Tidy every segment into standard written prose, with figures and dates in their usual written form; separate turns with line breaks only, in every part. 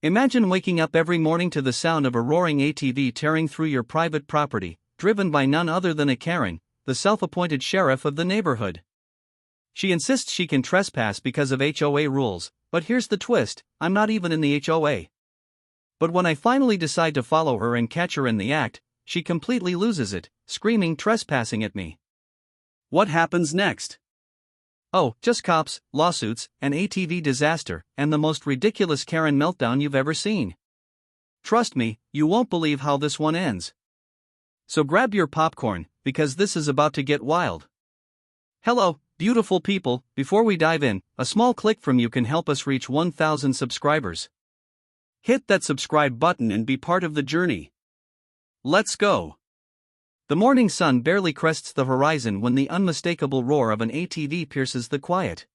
Imagine waking up every morning to the sound of a roaring ATV tearing through your private property, driven by none other than a Karen, the self-appointed sheriff of the neighborhood. She insists she can trespass because of HOA rules, but here's the twist: I'm not even in the HOA. But when I finally decide to follow her and catch her in the act, she completely loses it, screaming trespassing at me. What happens next? Oh, just cops, lawsuits, an ATV disaster, and the most ridiculous Karen meltdown you've ever seen. Trust me, you won't believe how this one ends. So grab your popcorn, because this is about to get wild. Hello, beautiful people. Before we dive in, a small click from you can help us reach 1,000 subscribers. Hit that subscribe button and be part of the journey. Let's go. The morning sun barely crests the horizon when the unmistakable roar of an ATV pierces the quiet.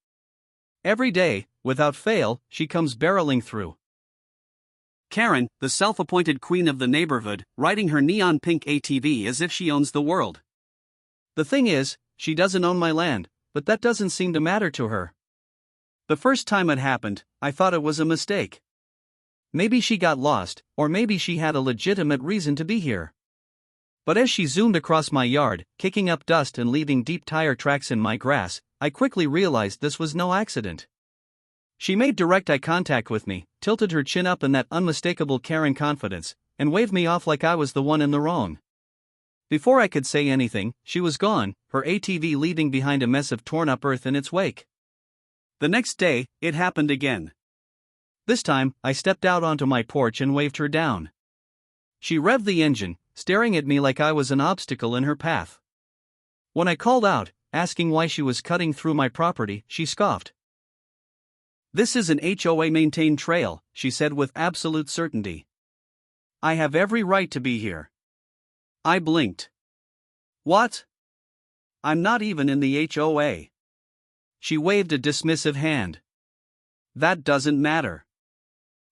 Every day, without fail, she comes barreling through. Karen, the self-appointed queen of the neighborhood, riding her neon pink ATV as if she owns the world. The thing is, she doesn't own my land, but that doesn't seem to matter to her. The first time it happened, I thought it was a mistake. Maybe she got lost, or maybe she had a legitimate reason to be here. But as she zoomed across my yard, kicking up dust and leaving deep tire tracks in my grass, I quickly realized this was no accident. She made direct eye contact with me, tilted her chin up in that unmistakable Karen confidence, and waved me off like I was the one in the wrong. Before I could say anything, she was gone, her ATV leaving behind a mess of torn-up earth in its wake. The next day, it happened again. This time, I stepped out onto my porch and waved her down. She revved the engine, staring at me like I was an obstacle in her path. When I called out, asking why she was cutting through my property, she scoffed. "This is an HOA-maintained trail," she said with absolute certainty. "I have every right to be here." I blinked. "What? I'm not even in the HOA." She waved a dismissive hand. "That doesn't matter.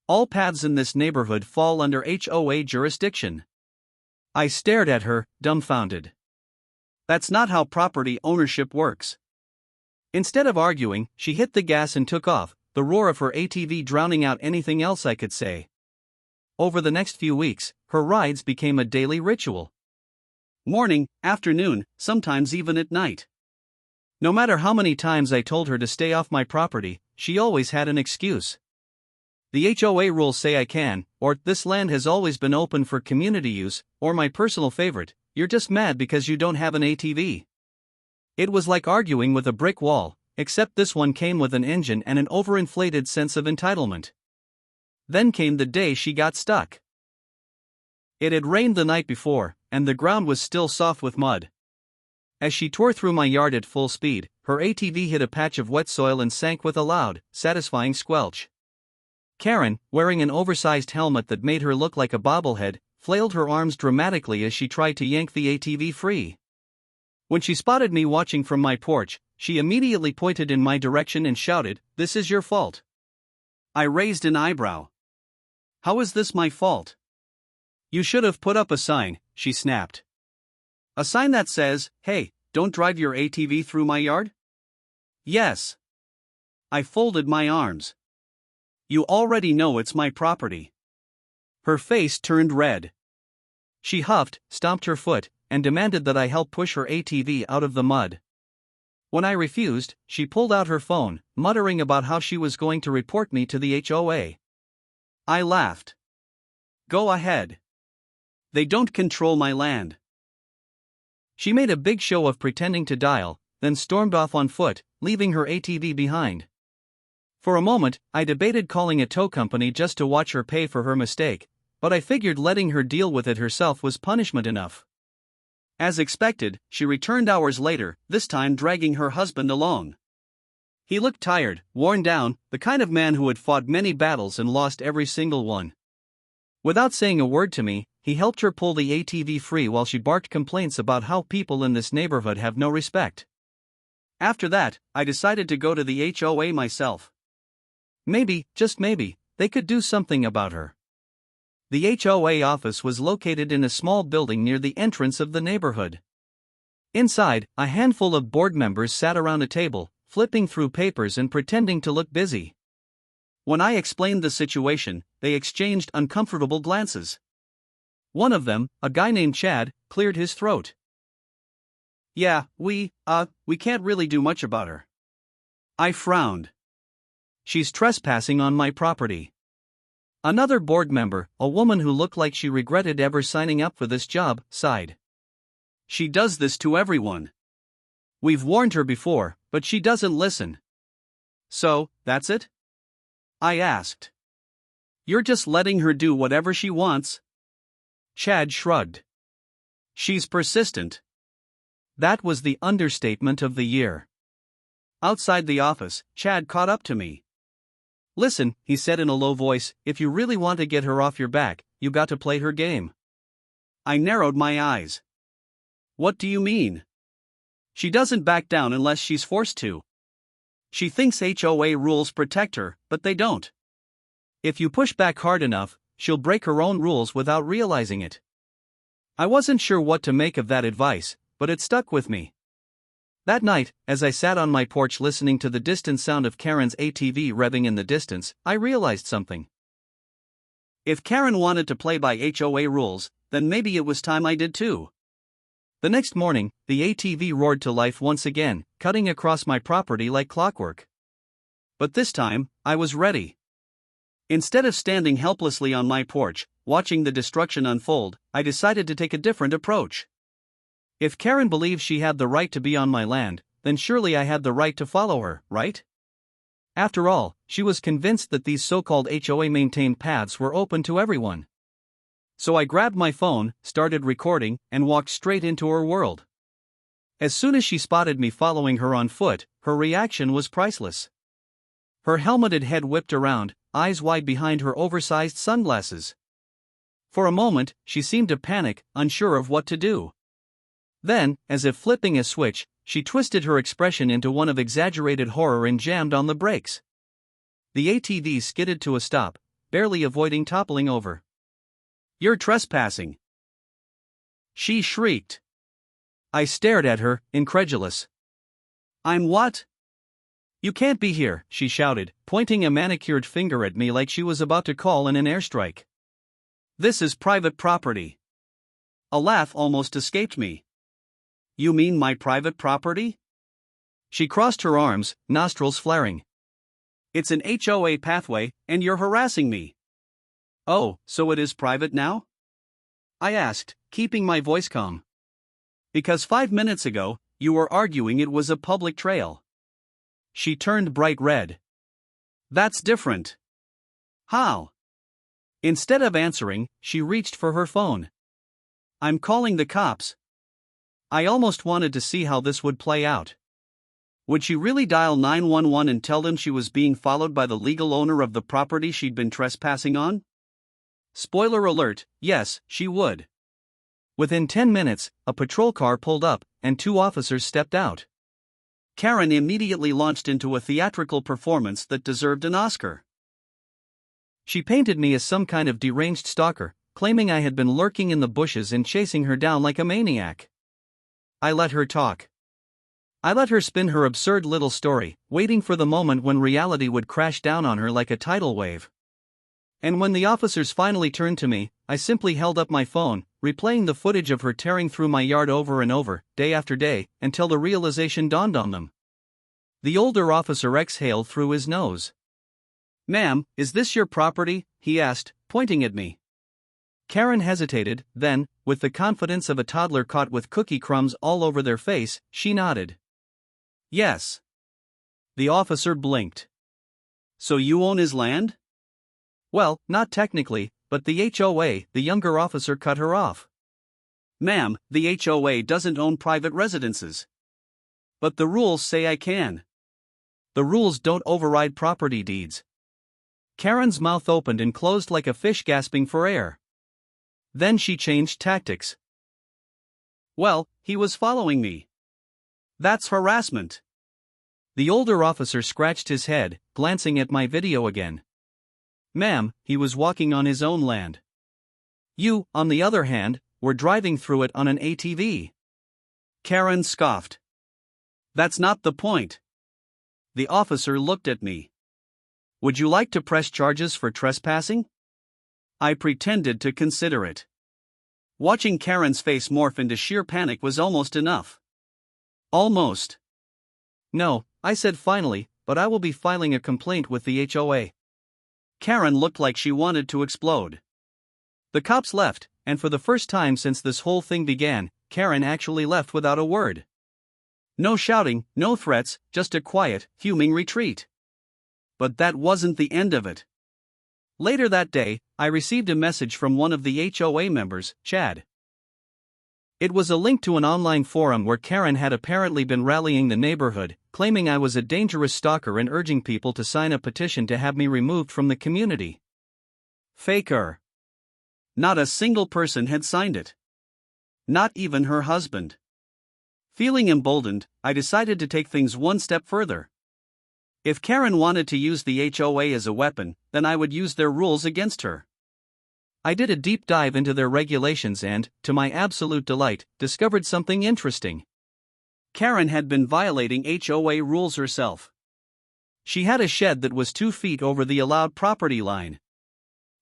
All paths in this neighborhood fall under HOA jurisdiction." I stared at her, dumbfounded. That's not how property ownership works. Instead of arguing, she hit the gas and took off, the roar of her ATV drowning out anything else I could say. Over the next few weeks, her rides became a daily ritual. Morning, afternoon, sometimes even at night. No matter how many times I told her to stay off my property, she always had an excuse. The HOA rules say I can, or this land has always been open for community use, or my personal favorite, you're just mad because you don't have an ATV. It was like arguing with a brick wall, except this one came with an engine and an overinflated sense of entitlement. Then came the day she got stuck. It had rained the night before, and the ground was still soft with mud. As she tore through my yard at full speed, her ATV hit a patch of wet soil and sank with a loud, satisfying squelch. Karen, wearing an oversized helmet that made her look like a bobblehead, flailed her arms dramatically as she tried to yank the ATV free. When she spotted me watching from my porch, she immediately pointed in my direction and shouted, "This is your fault." I raised an eyebrow. "How is this my fault?" "You should have put up a sign," she snapped. "A sign that says, 'Hey, don't drive your ATV through my yard'?" "Yes." I folded my arms. "You already know it's my property." Her face turned red. She huffed, stomped her foot, and demanded that I help push her ATV out of the mud. When I refused, she pulled out her phone, muttering about how she was going to report me to the HOA. I laughed. "Go ahead. They don't control my land." She made a big show of pretending to dial, then stormed off on foot, leaving her ATV behind. For a moment, I debated calling a tow company just to watch her pay for her mistake, but I figured letting her deal with it herself was punishment enough. As expected, she returned hours later, this time dragging her husband along. He looked tired, worn down, the kind of man who had fought many battles and lost every single one. Without saying a word to me, he helped her pull the ATV free while she barked complaints about how people in this neighborhood have no respect. After that, I decided to go to the HOA myself. Maybe, just maybe, they could do something about her. The HOA office was located in a small building near the entrance of the neighborhood. Inside, a handful of board members sat around a table, flipping through papers and pretending to look busy. When I explained the situation, they exchanged uncomfortable glances. One of them, a guy named Chad, cleared his throat. Yeah, we can't really do much about her. I frowned. She's trespassing on my property. Another board member, a woman who looked like she regretted ever signing up for this job, sighed. She does this to everyone. We've warned her before, but she doesn't listen. So, that's it? I asked. You're just letting her do whatever she wants? Chad shrugged. She's persistent. That was the understatement of the year. Outside the office, Chad caught up to me. Listen, he said in a low voice, if you really want to get her off your back, you got to play her game. I narrowed my eyes. What do you mean? She doesn't back down unless she's forced to. She thinks HOA rules protect her, but they don't. If you push back hard enough, she'll break her own rules without realizing it. I wasn't sure what to make of that advice, but it stuck with me. That night, as I sat on my porch listening to the distant sound of Karen's ATV revving in the distance, I realized something. If Karen wanted to play by HOA rules, then maybe it was time I did too. The next morning, the ATV roared to life once again, cutting across my property like clockwork. But this time, I was ready. Instead of standing helplessly on my porch, watching the destruction unfold, I decided to take a different approach. If Karen believed she had the right to be on my land, then surely I had the right to follow her, right? After all, she was convinced that these so-called HOA-maintained paths were open to everyone. So I grabbed my phone, started recording, and walked straight into her world. As soon as she spotted me following her on foot, her reaction was priceless. Her helmeted head whipped around, eyes wide behind her oversized sunglasses. For a moment, she seemed to panic, unsure of what to do. Then, as if flipping a switch, she twisted her expression into one of exaggerated horror and jammed on the brakes. The ATV skidded to a stop, barely avoiding toppling over. You're trespassing! She shrieked. I stared at her, incredulous. I'm what? You can't be here, she shouted, pointing a manicured finger at me like she was about to call in an airstrike. This is private property. A laugh almost escaped me. You mean my private property? She crossed her arms, nostrils flaring. It's an HOA pathway, and you're harassing me. Oh, so it is private now? I asked, keeping my voice calm. Because 5 minutes ago, you were arguing it was a public trail. She turned bright red. That's different. How? Instead of answering, she reached for her phone. I'm calling the cops. I almost wanted to see how this would play out. Would she really dial 911 and tell them she was being followed by the legal owner of the property she'd been trespassing on? Spoiler alert, yes, she would. Within 10 minutes, a patrol car pulled up, and 2 officers stepped out. Karen immediately launched into a theatrical performance that deserved an Oscar. She painted me as some kind of deranged stalker, claiming I had been lurking in the bushes and chasing her down like a maniac. I let her talk. I let her spin her absurd little story, waiting for the moment when reality would crash down on her like a tidal wave. And when the officers finally turned to me, I simply held up my phone, replaying the footage of her tearing through my yard over and over, day after day, until the realization dawned on them. The older officer exhaled through his nose. Ma'am, is this your property? He asked, pointing at me. Karen hesitated, then, with the confidence of a toddler caught with cookie crumbs all over their face, she nodded. Yes. The officer blinked. So you own his land? Well, not technically, but the HOA, the younger officer cut her off. Ma'am, the HOA doesn't own private residences. But the rules say I can. The rules don't override property deeds. Karen's mouth opened and closed like a fish gasping for air. Then she changed tactics. Well, he was following me. That's harassment. The older officer scratched his head, glancing at my video again. Ma'am, he was walking on his own land. You, on the other hand, were driving through it on an ATV. Karen scoffed. That's not the point. The officer looked at me. Would you like to press charges for trespassing? I pretended to consider it. Watching Karen's face morph into sheer panic was almost enough. Almost. No, I said finally, but I will be filing a complaint with the HOA. Karen looked like she wanted to explode. The cops left, and for the first time since this whole thing began, Karen actually left without a word. No shouting, no threats, just a quiet, fuming retreat. But that wasn't the end of it. Later that day, I received a message from one of the HOA members, Chad. It was a link to an online forum where Karen had apparently been rallying the neighborhood, claiming I was a dangerous stalker and urging people to sign a petition to have me removed from the community. Faker. Not a single person had signed it. Not even her husband. Feeling emboldened, I decided to take things one step further. If Karen wanted to use the HOA as a weapon, then I would use their rules against her. I did a deep dive into their regulations and, to my absolute delight, discovered something interesting. Karen had been violating HOA rules herself. She had a shed that was 2 feet over the allowed property line.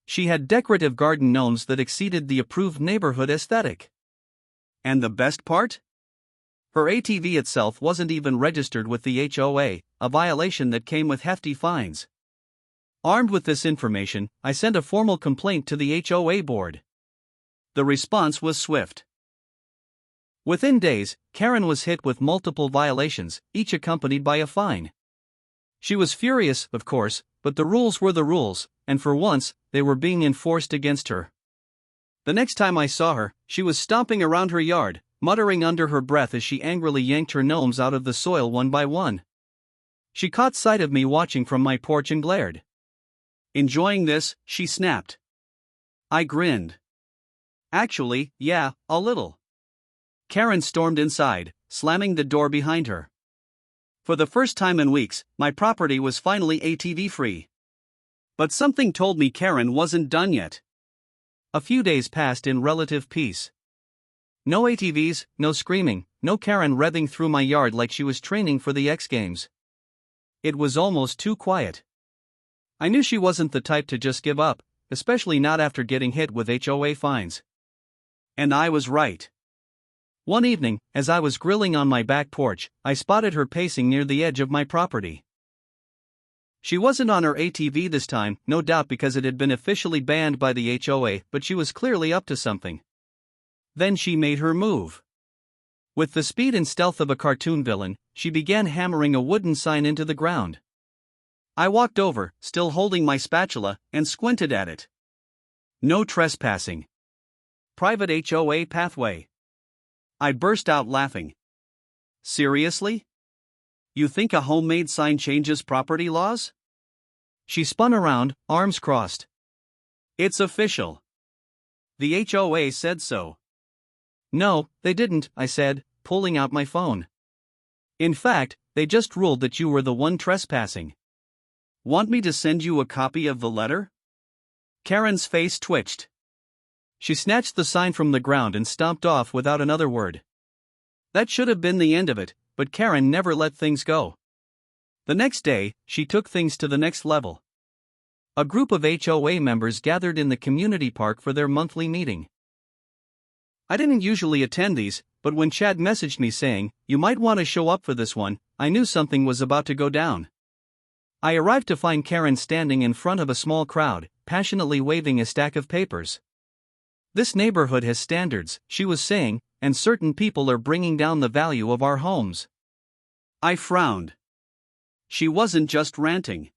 She had decorative garden gnomes that exceeded the approved neighborhood aesthetic. And the best part? Her ATV itself wasn't even registered with the HOA, a violation that came with hefty fines. Armed with this information, I sent a formal complaint to the HOA board. The response was swift. Within days, Karen was hit with multiple violations, each accompanied by a fine. She was furious, of course, but the rules were the rules, and for once, they were being enforced against her. The next time I saw her, she was stomping around her yard, muttering under her breath as she angrily yanked her gnomes out of the soil one by one. She caught sight of me watching from my porch and glared. Enjoying this, she snapped. I grinned. Actually, yeah, a little. Karen stormed inside, slamming the door behind her. For the first time in weeks, my property was finally ATV-free. But something told me Karen wasn't done yet. A few days passed in relative peace. No ATVs, no screaming, no Karen revving through my yard like she was training for the X Games. It was almost too quiet. I knew she wasn't the type to just give up, especially not after getting hit with HOA fines. And I was right. One evening, as I was grilling on my back porch, I spotted her pacing near the edge of my property. She wasn't on her ATV this time, no doubt because it had been officially banned by the HOA, but she was clearly up to something. Then she made her move. With the speed and stealth of a cartoon villain, she began hammering a wooden sign into the ground. I walked over, still holding my spatula, and squinted at it. No trespassing. Private HOA pathway. I burst out laughing. Seriously? You think a homemade sign changes property laws? She spun around, arms crossed. It's official. The HOA said so. No, they didn't, I said, pulling out my phone. In fact, they just ruled that you were the one trespassing. Want me to send you a copy of the letter? Karen's face twitched. She snatched the sign from the ground and stomped off without another word. That should have been the end of it, but Karen never let things go. The next day, she took things to the next level. A group of HOA members gathered in the community park for their monthly meeting. I didn't usually attend these, but when Chad messaged me saying, "You might want to show up for this one," I knew something was about to go down. I arrived to find Karen standing in front of a small crowd, passionately waving a stack of papers. This neighborhood has standards, she was saying, and certain people are bringing down the value of our homes. I frowned. She wasn't just ranting.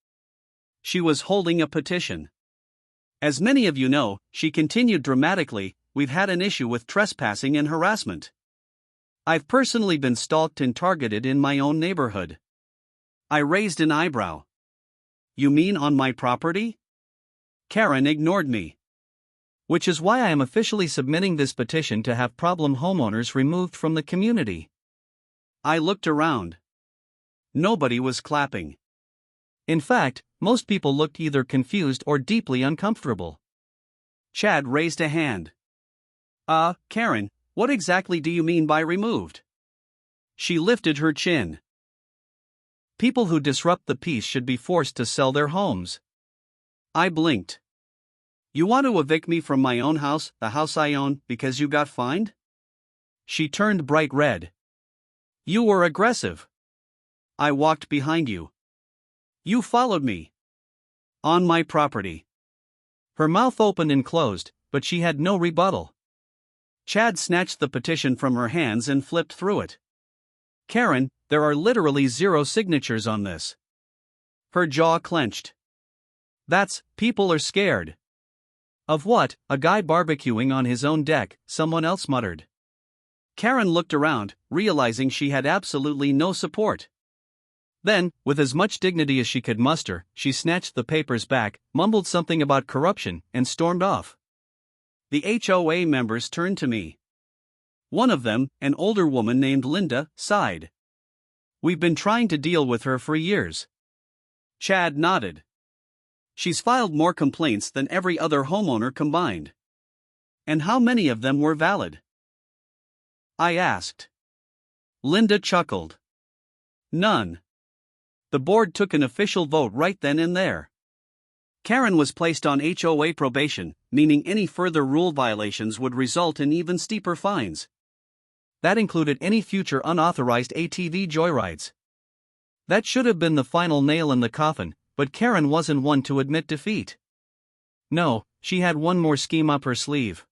She was holding a petition. As many of you know, she continued dramatically, we've had an issue with trespassing and harassment. I've personally been stalked and targeted in my own neighborhood. I raised an eyebrow. You mean on my property? Karen ignored me. Which is why I am officially submitting this petition to have problem homeowners removed from the community. I looked around. Nobody was clapping. In fact, most people looked either confused or deeply uncomfortable. Chad raised a hand. Karen, what exactly do you mean by removed? She lifted her chin. People who disrupt the peace should be forced to sell their homes. I blinked. You want to evict me from my own house, the house I own, because you got fined? She turned bright red. You were aggressive. I walked behind you. You followed me. On my property. Her mouth opened and closed, but she had no rebuttal. Chad snatched the petition from her hands and flipped through it. Karen, there are literally 0 signatures on this. Her jaw clenched. People are scared. Of what? A guy barbecuing on his own deck, someone else muttered. Karen looked around, realizing she had absolutely no support. Then, with as much dignity as she could muster, she snatched the papers back, mumbled something about corruption, and stormed off. The HOA members turned to me. One of them, an older woman named Linda, sighed. We've been trying to deal with her for years. Chad nodded. She's filed more complaints than every other homeowner combined. And how many of them were valid? I asked. Linda chuckled. None. The board took an official vote right then and there. Karen was placed on HOA probation, meaning any further rule violations would result in even steeper fines. That included any future unauthorized ATV joyrides. That should have been the final nail in the coffin, but Karen wasn't one to admit defeat. No, she had one more scheme up her sleeve.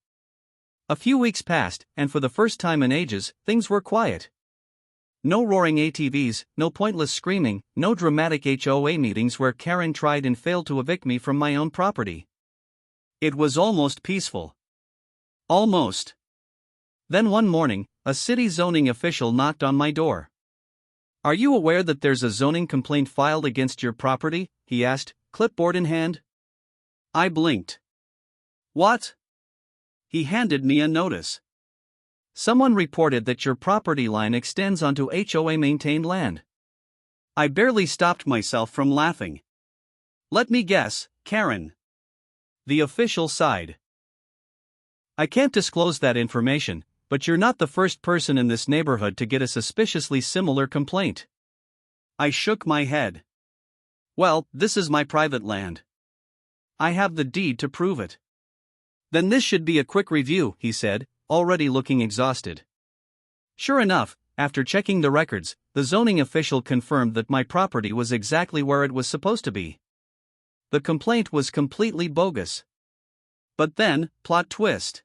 A few weeks passed, and for the first time in ages, things were quiet. No roaring ATVs, no pointless screaming, no dramatic HOA meetings where Karen tried and failed to evict me from my own property. It was almost peaceful. Almost. Then one morning, a city zoning official knocked on my door. Are you aware that there's a zoning complaint filed against your property? He asked, clipboard in hand. I blinked. What? He handed me a notice. Someone reported that your property line extends onto HOA-maintained land. I barely stopped myself from laughing. Let me guess, Karen. The official sighed. I can't disclose that information, but you're not the first person in this neighborhood to get a suspiciously similar complaint. I shook my head. Well, this is my private land. I have the deed to prove it. Then this should be a quick review, he said, already looking exhausted. Sure enough, after checking the records, the zoning official confirmed that my property was exactly where it was supposed to be. The complaint was completely bogus. But then, plot twist.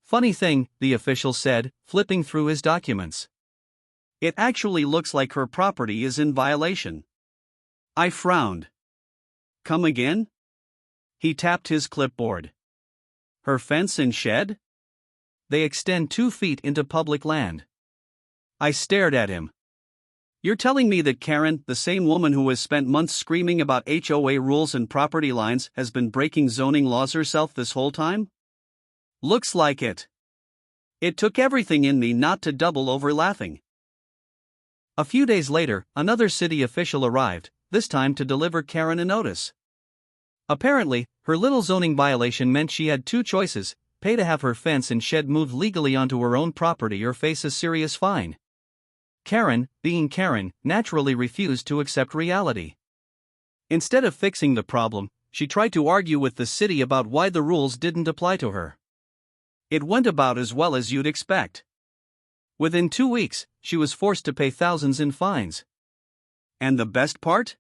Funny thing, the official said, flipping through his documents. It actually looks like her property is in violation. I frowned. Come again? He tapped his clipboard. Her fence and shed? They extend 2 feet into public land. I stared at him. You're telling me that Karen, the same woman who has spent months screaming about HOA rules and property lines, has been breaking zoning laws herself this whole time? Looks like it. It took everything in me not to double over laughing. A few days later, another city official arrived, this time to deliver Karen a notice. Apparently, her little zoning violation meant she had 2 choices: pay to have her fence and shed moved legally onto her own property or face a serious fine. Karen, being Karen, naturally refused to accept reality. Instead of fixing the problem, she tried to argue with the city about why the rules didn't apply to her. It went about as well as you'd expect. Within 2 weeks, she was forced to pay thousands in fines. And the best part?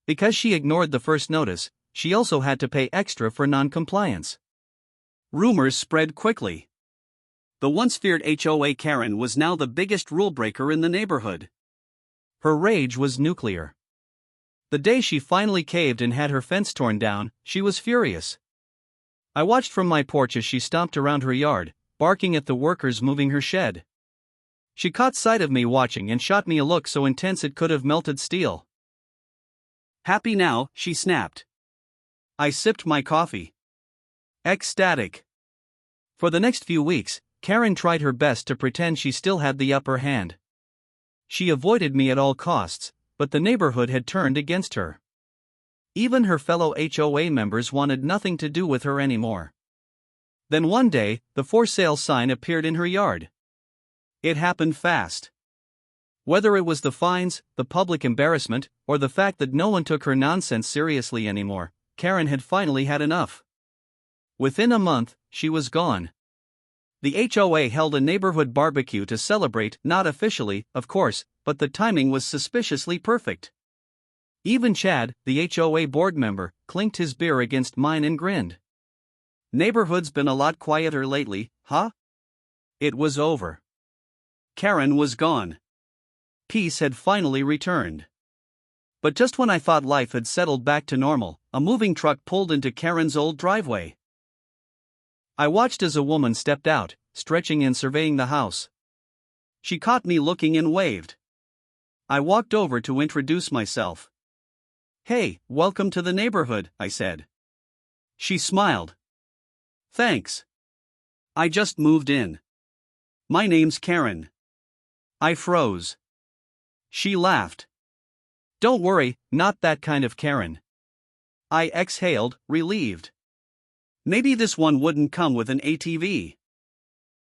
Because she ignored the first notice, she also had to pay extra for non-compliance. Rumors spread quickly. The once feared HOA Karen was now the biggest rule breaker in the neighborhood. Her rage was nuclear. The day she finally caved and had her fence torn down, she was furious. I watched from my porch as she stomped around her yard, barking at the workers moving her shed. She caught sight of me watching and shot me a look so intense it could have melted steel. Happy now, she snapped. I sipped my coffee. Ecstatic. For the next few weeks, Karen tried her best to pretend she still had the upper hand. She avoided me at all costs, but the neighborhood had turned against her. Even her fellow HOA members wanted nothing to do with her anymore. Then one day, the for sale sign appeared in her yard. It happened fast. Whether it was the fines, the public embarrassment, or the fact that no one took her nonsense seriously anymore, Karen had finally had enough. Within a month, she was gone. The HOA held a neighborhood barbecue to celebrate, not officially, of course, but the timing was suspiciously perfect. Even Chad, the HOA board member, clinked his beer against mine and grinned. Neighborhood's been a lot quieter lately, huh? It was over. Karen was gone. Peace had finally returned. But just when I thought life had settled back to normal, a moving truck pulled into Karen's old driveway. I watched as a woman stepped out, stretching and surveying the house. She caught me looking and waved. I walked over to introduce myself. "Hey, welcome to the neighborhood," I said. She smiled. "Thanks. I just moved in. My name's Karen." I froze. She laughed. "Don't worry, not that kind of Karen." I exhaled, relieved. Maybe this one wouldn't come with an ATV.